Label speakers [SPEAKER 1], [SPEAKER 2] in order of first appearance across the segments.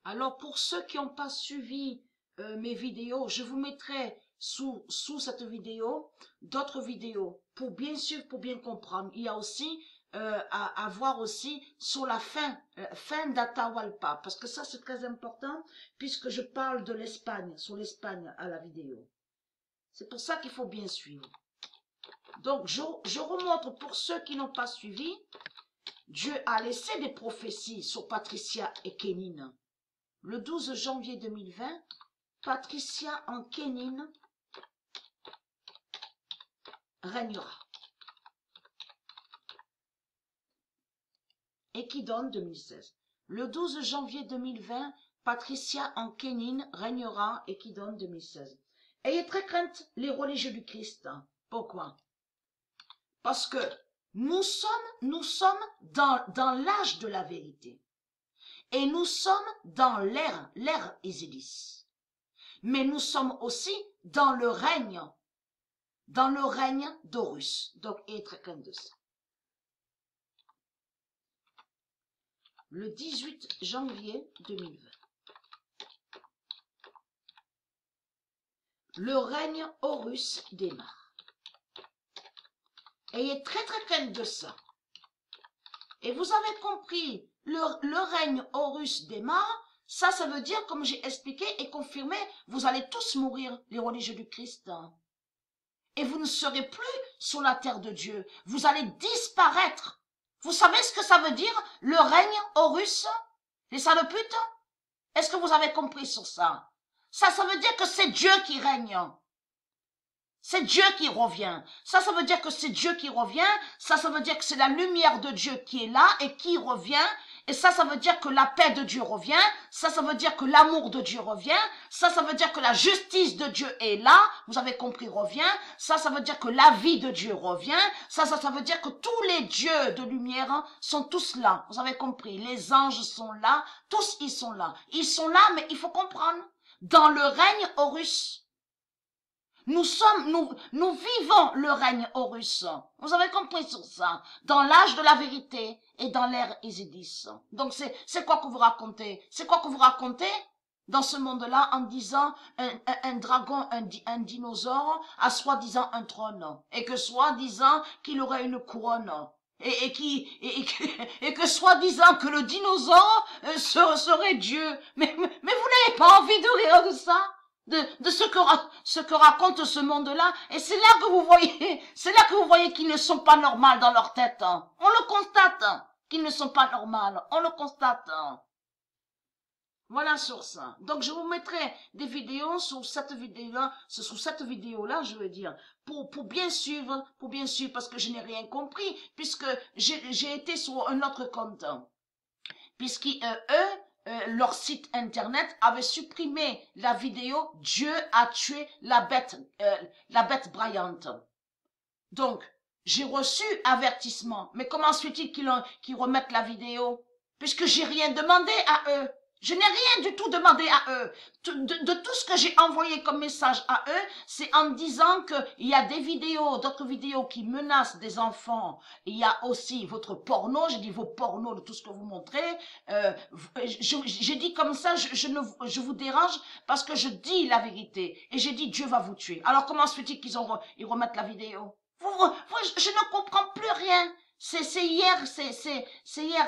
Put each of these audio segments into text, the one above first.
[SPEAKER 1] Alors, pour ceux qui n'ont pas suivi mes vidéos, je vous mettrai sous cette vidéo d'autres vidéos pour bien suivre, pour bien comprendre. Il y a aussi à voir aussi sur la fin d'Atahualpa, parce que ça c'est très important puisque je parle de l'Espagne, sur l'Espagne à la vidéo. C'est pour ça qu'il faut bien suivre. Donc, je remontre pour ceux qui n'ont pas suivi, Dieu a laissé des prophéties sur Patricia et Kénine. Le 12 janvier 2020, Patricia en Kénine régnera. Et qui donne 2016. Le 12 janvier 2020, Patricia en Kénine régnera et qui donne 2016. Ayez très crainte les religieux du Christ. Pourquoi? Parce que nous sommes dans l'âge de la vérité. Et nous sommes dans l'ère Isilis. Mais nous sommes aussi dans le règne d'Horus. Donc, ayez très crainte de ça. Le 18 janvier 2020. Le règne Horus démarre. Ayez très crainte de ça. Et vous avez compris, le règne Horus démarre, ça veut dire, comme j'ai expliqué et confirmé, vous allez tous mourir, les religieux du Christ. Et vous ne serez plus sur la terre de Dieu. Vous allez disparaître. Vous savez ce que ça veut dire, le règne Horus? Les saloputes? Est-ce que vous avez compris sur ça? Ça veut dire que c'est Dieu qui règne. C'est Dieu qui revient. Ça veut dire que c'est Dieu qui revient. Ça veut dire que c'est la lumière de Dieu qui est là et qui revient. Et ça veut dire que la paix de Dieu revient. Ça veut dire que l'amour de Dieu revient. Ça veut dire que la justice de Dieu est là. Vous avez compris, revient. Ça veut dire que la vie de Dieu revient. Ça veut dire que tous les dieux de lumière sont tous là. Vous avez compris. Les anges sont là. Tous, ils sont là. Ils sont là, mais il faut comprendre. Dans le règne Horus, nous vivons le règne Horus. Vous avez compris sur ça. Dans l'âge de la vérité et dans l'ère Isidis. Donc c'est quoi que vous racontez? C'est quoi que vous racontez dans ce monde-là en disant un dragon, un dinosaure a soi-disant un trône et que soi-disant qu'il aurait une couronne. Et que soi-disant que le dinosaure serait Dieu. Mais vous n'avez pas envie de rire de ça? De ce que raconte ce monde-là, et c'est là que vous voyez qu'ils ne sont pas normaux dans leur tête. On le constate, qu'ils ne sont pas normaux, on le constate. Voilà sur ça. Donc je vous mettrai des vidéos sur cette vidéo-là, je veux dire, pour bien suivre, parce que je n'ai rien compris, puisque j'ai été sur un autre compte, leur site internet avait supprimé la vidéo Dieu a tué la bête braillante. Donc, j'ai reçu avertissement. Mais comment se fait-il qu'ils remettent la vidéo? Puisque j'ai rien demandé à eux. Je n'ai rien du tout demandé à eux. De tout ce que j'ai envoyé comme message à eux, c'est en disant qu'il y a des vidéos, d'autres vidéos qui menacent des enfants. Il y a aussi votre porno, j'ai dit vos pornos de tout ce que vous montrez. J'ai dit comme ça, je vous dérange parce que je dis la vérité. Et j'ai dit Dieu va vous tuer. Alors comment se fait-il qu'ils remettent la vidéo? Je ne comprends plus rien. C'est hier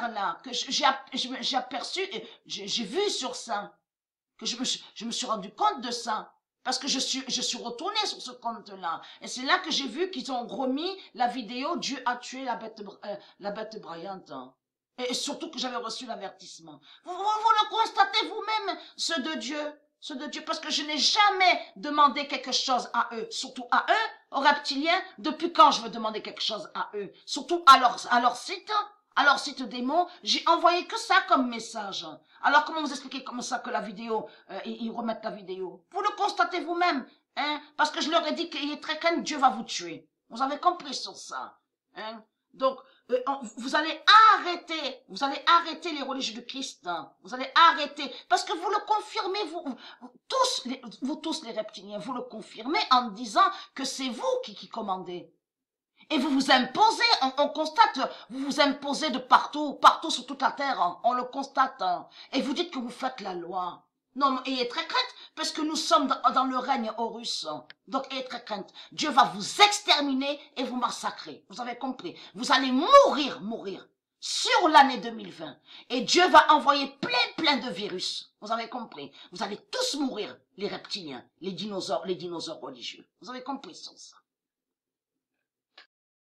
[SPEAKER 1] là que j'ai aperçu, j'ai vu sur ça, que je me suis rendu compte de ça, parce que je suis retournée sur ce compte-là, et c'est là que j'ai vu qu'ils ont remis la vidéo Dieu a tué la bête braillante. Et surtout que j'avais reçu l'avertissement. Vous le constatez vous-même, ceux de Dieu, parce que je n'ai jamais demandé quelque chose à eux, surtout à eux, aux reptiliens. Depuis quand je veux demander quelque chose à eux, surtout à leur site démon, j'ai envoyé que ça comme message. Alors comment vous expliquez comme ça que la vidéo, ils remettent la vidéo? Vous le constatez vous-même, hein, parce que je leur ai dit qu'il est très calme, Dieu va vous tuer. Vous avez compris sur ça, hein? Donc, vous allez arrêter les religieux du Christ, hein. Vous allez arrêter, parce que vous le confirmez, vous tous les reptiliens, vous le confirmez en disant que c'est vous qui commandez. Et vous vous imposez, on constate, vous vous imposez de partout, partout sur toute la terre, on le constate. Et vous dites que vous faites la loi. Non, mais ayez très crainte, parce que nous sommes dans le règne Horus. Donc ayez très crainte. Dieu va vous exterminer et vous massacrer. Vous avez compris? Vous allez mourir sur l'année 2020. Et Dieu va envoyer plein de virus. Vous avez compris? Vous allez tous mourir, les reptiliens, les dinosaures religieux. Vous avez compris ça?